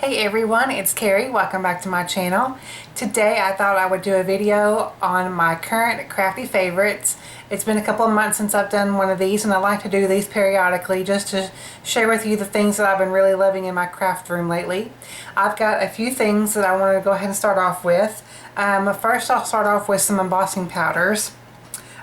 Hey everyone, it's Carrie. Welcome back to my channel. Today I thought I would do a video on my current crafty favorites. It's been a couple of months since I've done one of these, and I like to do these periodically just to share with you the things that I've been really loving in my craft room lately. I've got a few things that I want to go ahead and start off with. First I'll start off with some embossing powders.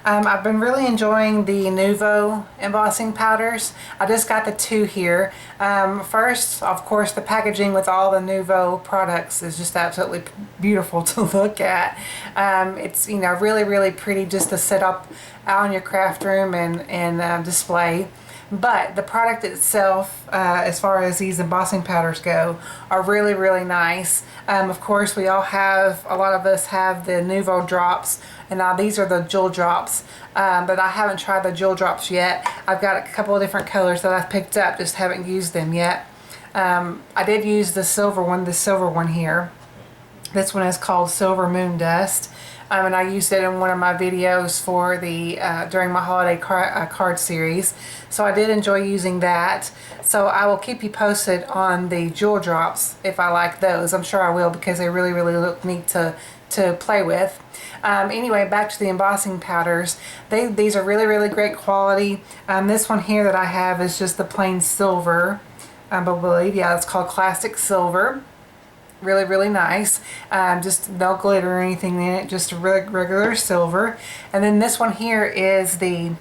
I've been really enjoying the Nuvo embossing powders. I just got the two here. First, of course, the packaging with all the Nuvo products is just absolutely beautiful to look at. It's, you know, really pretty just to set up out in your craft room and display. But the product itself, as far as these embossing powders go, are really nice. Of course, a lot of us have the Nuvo drops, and now these are the jewel drops. But I haven't tried the jewel drops yet. I've got a couple of different colors that I've picked up, just haven't used them yet. I did use the silver one here. This one is called Silver Moon Dust. And I used it in one of my videos for the during my holiday card series. So I did enjoy using that. So I will keep you posted on the jewel drops if I like those. I'm sure I will, because they really look neat to play with. Anyway, back to the embossing powders. These are really great quality. This one here that I have is just the plain silver. I believe, yeah, it's called Classic Silver. Really nice. Just no glitter or anything in it, just a regular silver. And then this one here is the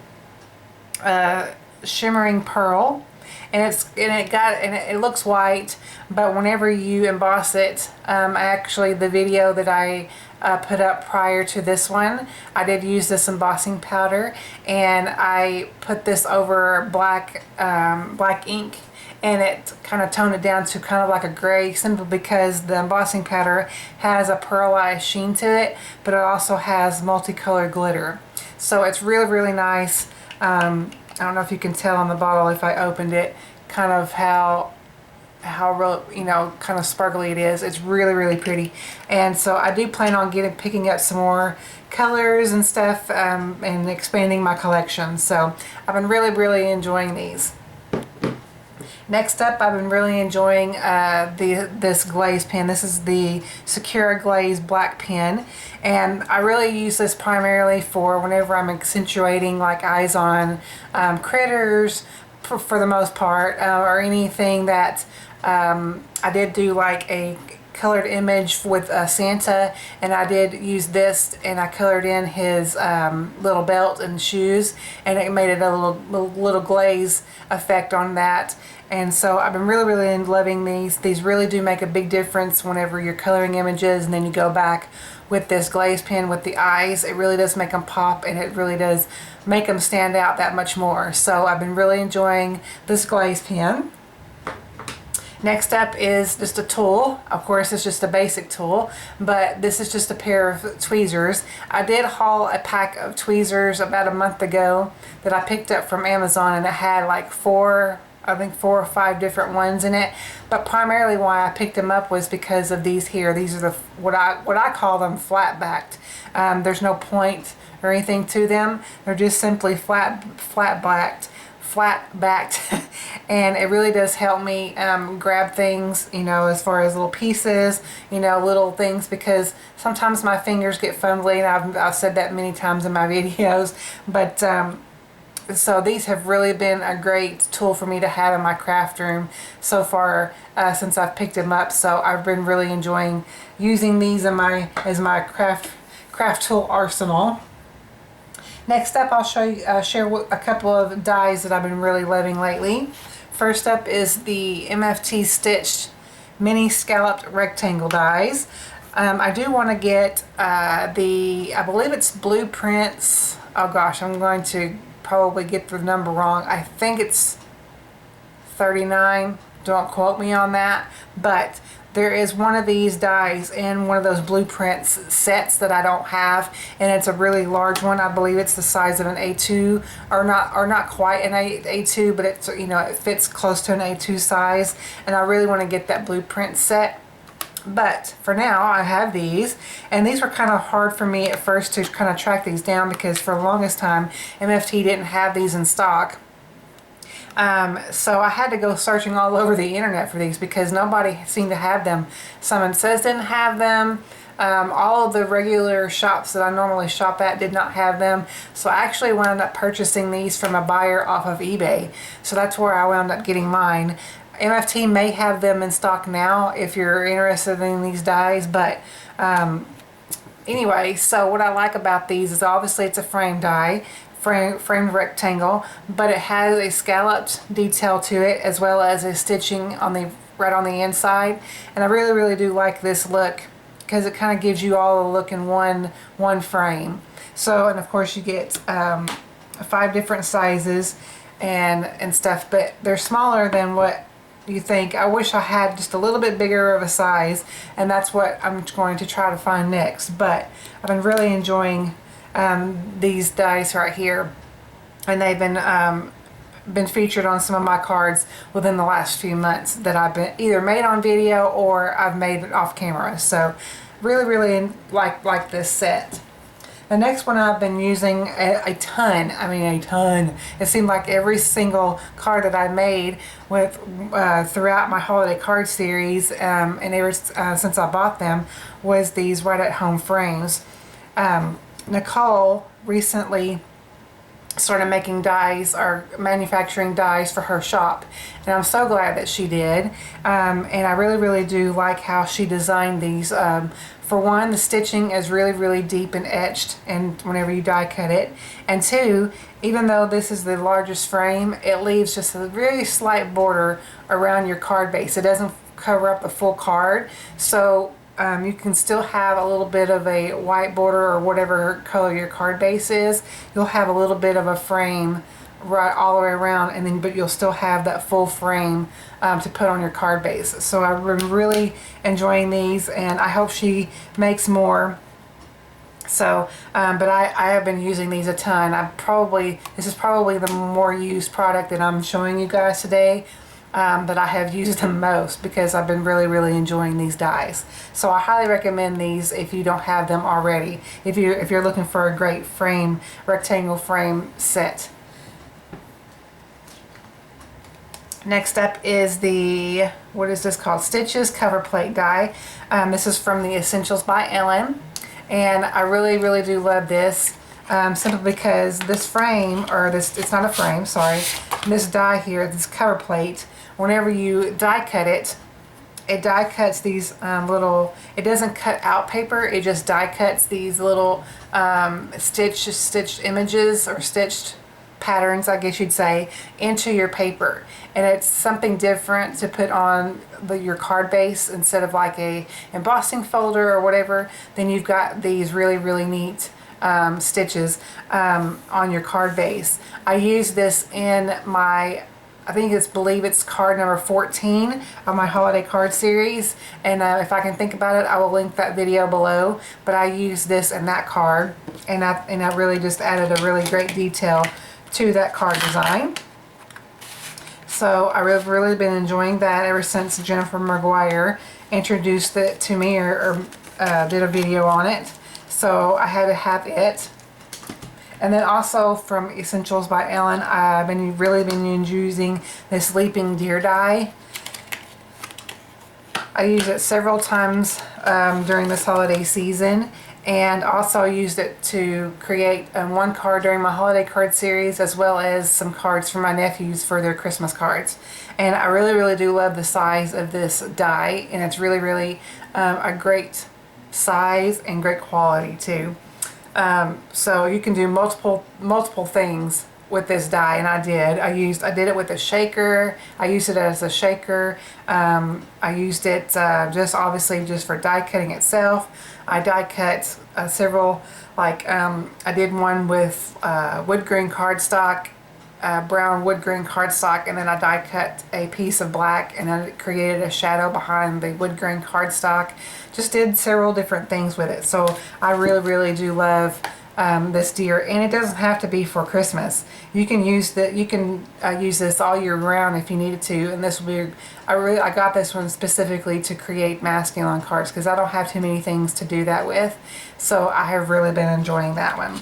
shimmering pearl, and it looks white, but whenever you emboss it, actually the video that I put up prior to this one, I did use this embossing powder, and I put this over black ink, and it kind of toned it down to kind of like a gray, simply because the embossing powder has a pearlized sheen to it, but it also has multicolored glitter. So it's really nice. I don't know if you can tell on the bottle if I opened it, kind of how real, you know, kind of sparkly it is. It's really pretty. And so I do plan on picking up some more colors and stuff, and expanding my collection. So I've been really enjoying these. Next up, I've been really enjoying this glaze pen. This is the Sakura glaze black pen, and I really use this primarily for whenever I'm accentuating like eyes on critters, for the most part, or anything that I did do like a colored image with Santa, and I did use this, and I colored in his little belt and shoes, and it made it a little glaze effect on that. And so I've been really loving these. These really do make a big difference whenever you're coloring images, and then you go back with this glaze pen with the eyes. It really does make them pop, and it really does make them stand out that much more. So I've been really enjoying this glaze pen. Next up is just a tool. Of course, it's just a basic tool, but this is just a pair of tweezers. I did haul a pack of tweezers about a month ago that I picked up from Amazon, and it had like four or five different ones in it. But primarily why I picked them up was because of these here. These are the what I call them flat backed. There's no point or anything to them. They're just simply flat backed, and it really does help me grab things, you know, as far as little pieces, you know, little things, because sometimes my fingers get fumbly, and I've said that many times in my videos. But so these have really been a great tool for me to have in my craft room so far, since I've picked them up. So I've been really enjoying using these in as my craft tool arsenal. Next up, I'll share a couple of dies that I've been really loving lately. First up is the MFT Stitched Mini Scalloped Rectangle dies. I do want to get I believe it's Blueprints. Oh gosh, I'm going to probably get the number wrong. I think it's 39. Don't quote me on that. But there is one of these dies in one of those Blueprints sets that I don't have, and it's a really large one. I believe it's the size of an A2, or not quite an A2, but it's, you know, it fits close to an A2 size, and I really want to get that Blueprint set. But for now, I have these, and these were kind of hard for me at first to kind of track these down, because for the longest time MFT didn't have these in stock. So I had to go searching all over the internet for these because nobody seemed to have them. Someone says didn't have them. All of the regular shops that I normally shop at did not have them. So I actually wound up purchasing these from a buyer off of eBay. So that's where I wound up getting mine. MFT may have them in stock now if you're interested in these dies, but anyway, so what I like about these is obviously it's a frame die, framed rectangle, but it has a scalloped detail to it as well as a stitching on the right on the inside. And I really do like this look because it kind of gives you all a look in one frame. So, and of course you get 5 different sizes and stuff, but they're smaller than what you think. I wish I had just a little bit bigger of a size, and that's what I'm going to try to find next. But I've been really enjoying these dice right here, and they've been featured on some of my cards within the last few months that I've been either made on video or I've made it off camera. So really like this set. The next one I've been using a ton. I mean a ton. It seemed like every single card that I made with throughout my holiday card series and ever since I bought them was these right at home frames. Nicole recently started making dies or manufacturing dies for her shop, and I'm so glad that she did. And I really do like how she designed these. For one, the stitching is really deep and etched, and whenever you die cut it, and two, even though this is the largest frame, it leaves just a very slight border around your card base. It doesn't cover up the full card, so you can still have a little bit of a white border or whatever color your card base is. You'll have a little bit of a frame right all the way around, and then but you'll still have that full frame to put on your card base. So I've been really enjoying these, and I hope she makes more. So but I have been using these a ton. This is probably the more used product that I'm showing you guys today. But I have used them most because I've been really enjoying these dies. So I highly recommend these if you don't have them already. If you're looking for a great frame, rectangle frame set. Next up is the, what is this called? Stitches Cover Plate die. This is from the Essentials by Ellen, and I really do love this. Simply because this frame, or this, it's not a frame, sorry, this die here, this cover plate, whenever you die cut it, it die cuts these little, it doesn't cut out paper, it just die cuts these little stitched images or stitched patterns, I guess you'd say, into your paper. And it's something different to put on your card base instead of like a embossing folder or whatever. Then you've got these really neat stitches on your card base. I use this in my, I believe it's card number 14 of my holiday card series, and if I can think about it, I will link that video below. But I use this in that card, and I really just added a really great detail to that card design. So I've really been enjoying that ever since Jennifer McGuire introduced it to me or did a video on it. So I had to have it. And then also from Essentials by Ellen, I've really been using this Leaping Deer die. I used it several times during this holiday season, and also used it to create one card during my holiday card series, as well as some cards for my nephews for their Christmas cards. And I really do love the size of this die, and it's really a great size and great quality too. So you can do multiple things with this die, and I did. I did it with a shaker. I used it as a shaker. I used it just obviously just for die cutting itself. I die cut several, like I did one with wood grain cardstock, brown wood grain cardstock, and then I die cut a piece of black, and then it created a shadow behind the wood grain cardstock. Just did several different things with it. So I really do love this deer, and it doesn't have to be for Christmas. You can use this all year round if you needed to. And this will be, I got this one specifically to create masking on cards because I don't have too many things to do that with. So I have really been enjoying that one.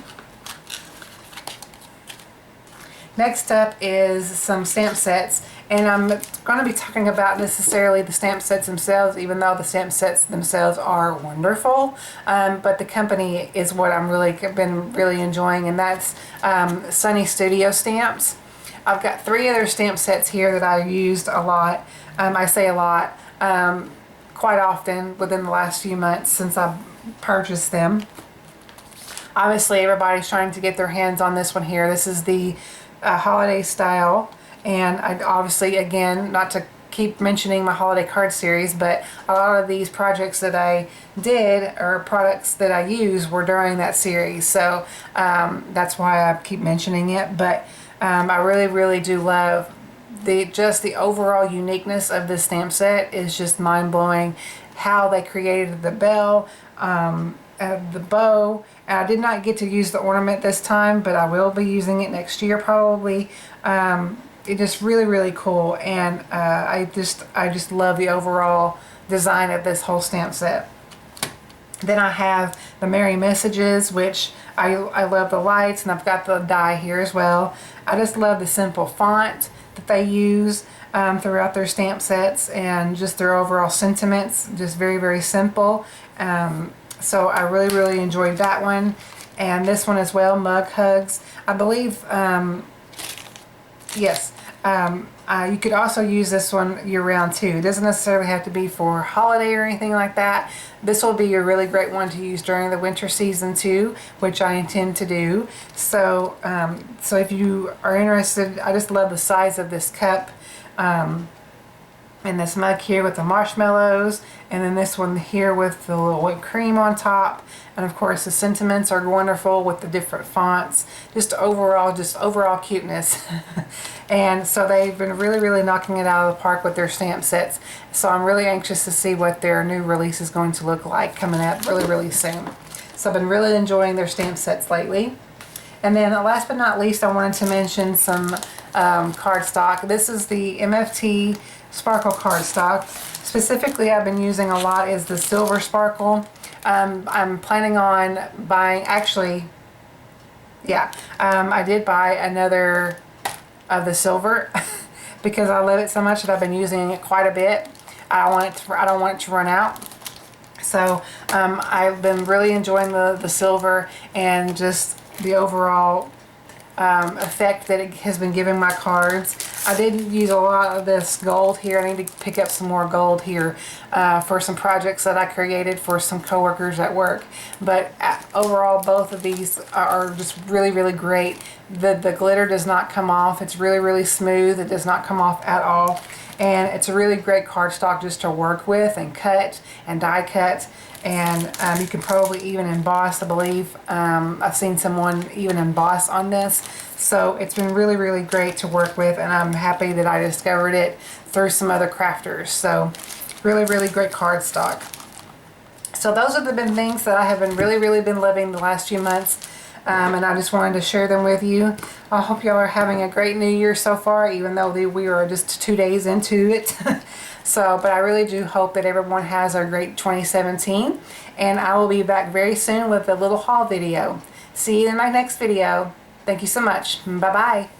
Next up is some stamp sets, and I'm going to be talking about necessarily the stamp sets themselves, even though the stamp sets themselves are wonderful, but the company is what I'm been really enjoying, and that's Sunny Studio Stamps. I've got 3 other stamp sets here that I've used a lot. I say a lot, quite often within the last few months since I've purchased them. Obviously, everybody's trying to get their hands on this one here. This is the holiday style, and I obviously, again, not to keep mentioning my holiday card series, but a lot of these projects that I did, or products that I use, were during that series, so that's why I keep mentioning it. But I really do love the overall uniqueness of this stamp set. Is just mind-blowing. How they created the bell, the bow. And I did not get to use the ornament this time, but I will be using it next year probably. It just really cool, and I just love the overall design of this whole stamp set. Then I have the Merry Messages, which I love the lights, and I've got the die here as well. I just love the simple font that they use throughout their stamp sets, and just their overall sentiments, just very simple. So I really enjoyed that one, and this one as well, Mug Hugs. I believe, yes, you could also use this one year-round too. It doesn't necessarily have to be for holiday or anything like that. This will be a really great one to use during the winter season too, which I intend to do. So, so if you are interested, I just love the size of this cup. And this mug here with the marshmallows, and then this one here with the little whipped cream on top, and of course the sentiments are wonderful with the different fonts. Just overall cuteness. And so they've been really knocking it out of the park with their stamp sets. So I'm really anxious to see what their new release is going to look like coming out really soon. So I've been really enjoying their stamp sets lately. And then last but not least, I wanted to mention some cardstock. This is the MFT Sparkle cardstock. Specifically, I've been using a lot is the silver sparkle. I'm planning on buying, actually, yeah, I did buy another of the silver because I love it so much that I've been using it quite a bit. I don't want it to run out. So I've been really enjoying the silver, and just the overall effect that it has been giving my cards. I did use a lot of this gold here. I need to pick up some more gold here for some projects that I created for some coworkers at work. But overall, both of these are just really great. The glitter does not come off. It's really smooth. It does not come off at all. And it's a really great cardstock just to work with and cut and die cut. And you can probably even emboss, I believe. I've seen someone even emboss on this. So it's been really great to work with, and I'm happy that I discovered it through some other crafters. So really great cardstock. So those have been things that I have been really been loving the last few months. And I just wanted to share them with you. I hope y'all are having a great new year so far, even though we are just 2 days into it. So, but I really do hope that everyone has a great 2017. And I will be back very soon with a little haul video. See you in my next video. Thank you so much. Bye-bye.